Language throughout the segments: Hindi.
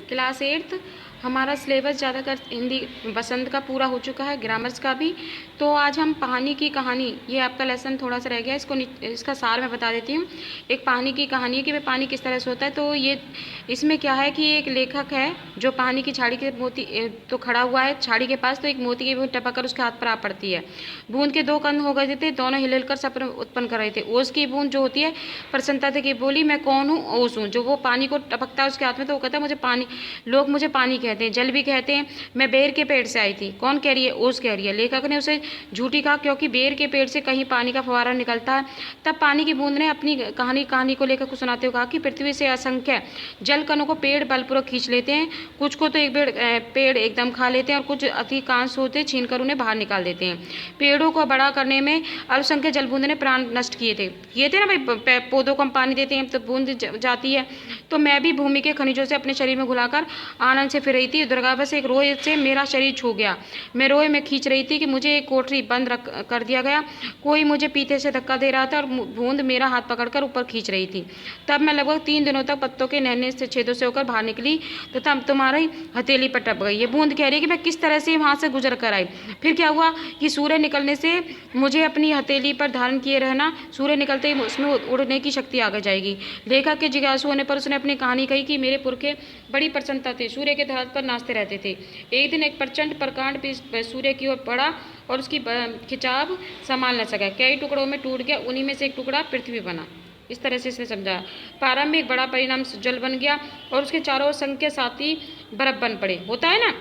क्लास 8th हमारा सिलेबस ज़्यादातर हिंदी बसंत का पूरा हो चुका है, ग्रामर्स का भी। तो आज हम पानी की कहानी, ये आपका लेसन थोड़ा सा रह गया, इसका सार मैं बता देती हूँ। एक पानी की कहानी है कि वह पानी किस तरह से होता है। तो ये इसमें क्या है कि एक लेखक है जो पानी की छाड़ी के मोती तो खड़ा हुआ है छाड़ी के पास, तो एक मोती की बूंद टपक कर उसके हाथ पर आ पड़ती है। बूंद के 2 कण हो गए थे, दोनों हिल कर सपन उत्पन्न कर रहे थे। ओस की बूंद जो होती है प्रसन्नता से बोली, मैं कौन हूँ? ओस हूँ। जो वो पानी को टपकता है उसके हाथ में, तो वो कहता है मुझे पानी, लोग मुझे पानी कहते हैं, जल भी कहते हैं, मैं बेर के पेड़ से आई थी। कौन कह रही है? ओस कह रही है। लेखक ने उसे झूठी कहा क्योंकि बेर के पेड़ से कहीं पानी का फवारा निकलता है। तब पानी की बूंद ने अपनी कहानी को लेकर कुछ सुनाते हुए कहा कि पृथ्वी से असंख्य जल कणों को पेड़ बलपूर्वक खींच लेते हैं, कुछ को तो एक पेड़ एकदम खा लेते हैं और कुछ अधिकांश होते छीनकर उन्हें बाहर निकाल देते हैं। पेड़ों को बड़ा करने में अल्पसंख्यक जल बूंद ने प्राण नष्ट किए थे ना भाई, पौधों को हम पानी देते हैं तो बूंद जाती है। तो मैं भी भूमि के खनिजों से अपने शरीर में घुलाकर आनंद से फिर रही थी। दुर्गावश एक रोए से मेरा शरीर छू गया। मैं रोए में खींच रही थी कि मुझे एक कोठरी बंद कर दिया गया। कोई मुझे पीछे से धक्का दे रहा था और बूंद मेरा हाथ पकड़कर ऊपर खींच रही थी। तब मैं लगभग 3 दिनों तक पत्तों के नन्हे से छेदों से होकर बाहर निकली तथा तुम्हारी हथेली पर टप गई। ये बूंद कह रही है कि मैं किस तरह से वहाँ से गुजर कर आई। फिर क्या हुआ कि सूर्य निकलने से मुझे अपनी हथेली पर धारण किए रहना, सूर्य निकलते ही उसमें उड़ने की शक्ति आ जाएगी। लेखक के जिज्ञासु होने पर उसने अपनी कहानी कही कि मेरे पुरखे बड़ी प्रसन्नता थे, सूर्य के धरातल पर नाचते रहते थे। एक दिन एक प्रचंड प्रकांड सूर्य की ओर पड़ा और उसकी खिंचाव संभाल न सका, कई टुकड़ों में टूट गया। उन्हीं में से एक टुकड़ा पृथ्वी बना। इस तरह से इसने समझा। प्रारंभ में एक बड़ा परिणाम जल बन गया और उसके चारों ओर संख्या साथी बर्फ बन पड़े। होता है ना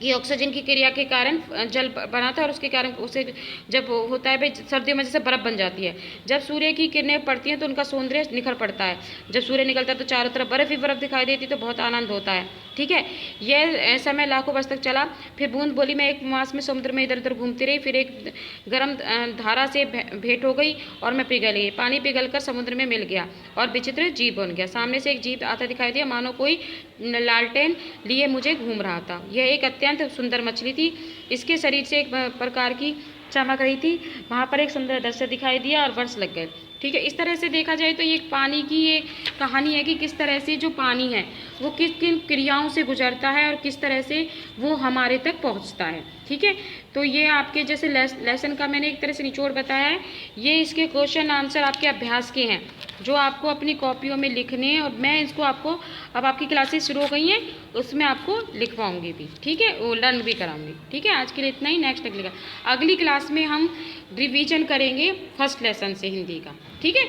कि ऑक्सीजन की क्रिया के कारण जल बनाता है और उसके कारण उसे जब होता है भाई सर्दियों में जैसे बर्फ बन जाती है। जब सूर्य की किरणें पड़ती हैं तो उनका सौंदर्य निखर पड़ता है। जब सूर्य निकलता है तो चारों तरफ बर्फ ही बर्फ दिखाई देती है, तो बहुत आनंद होता है। ठीक है, यह समय लाखों वर्ष तक चला। फिर बूंद बोली, मैं 1 मास में समुद्र में इधर उधर घूमती रही। फिर एक गर्म धारा से भेंट हो गई और मैं पिघल गई। पानी पिघल कर समुद्र में मिल गया और विचित्र जीव बन गया। सामने से एक जीव आता दिखाई दिया, मानो कोई लालटेन लिए मुझे घूम रहा था। यह एक अत्यंत सुंदर मछली थी। इसके शरीर से एक प्रकार की चमक रही थी। वहाँ पर एक सुंदर दृश्य दिखाई दिया और वर्ष लग गए। ठीक है, इस तरह से देखा जाए तो ये पानी की ये कहानी है कि किस तरह से जो पानी है वो किन किन क्रियाओं से गुजरता है और किस तरह से वो हमारे तक पहुंचता है। ठीक है, तो ये आपके जैसे लेसन का मैंने एक तरह से निचोड़ बताया है। ये इसके क्वेश्चन आंसर आपके अभ्यास के हैं जो आपको अपनी कॉपियों में लिखने हैं, और मैं इसको आपको, अब आपकी क्लासेस शुरू हो गई हैं, उसमें आपको लिखवाऊंगी भी। ठीक है, वो लर्न भी कराऊंगी। ठीक है, आज के लिए इतना ही। नेक्स्ट अगली क्लास में हम रिवीजन करेंगे फर्स्ट लेसन से हिंदी का। ठीक है।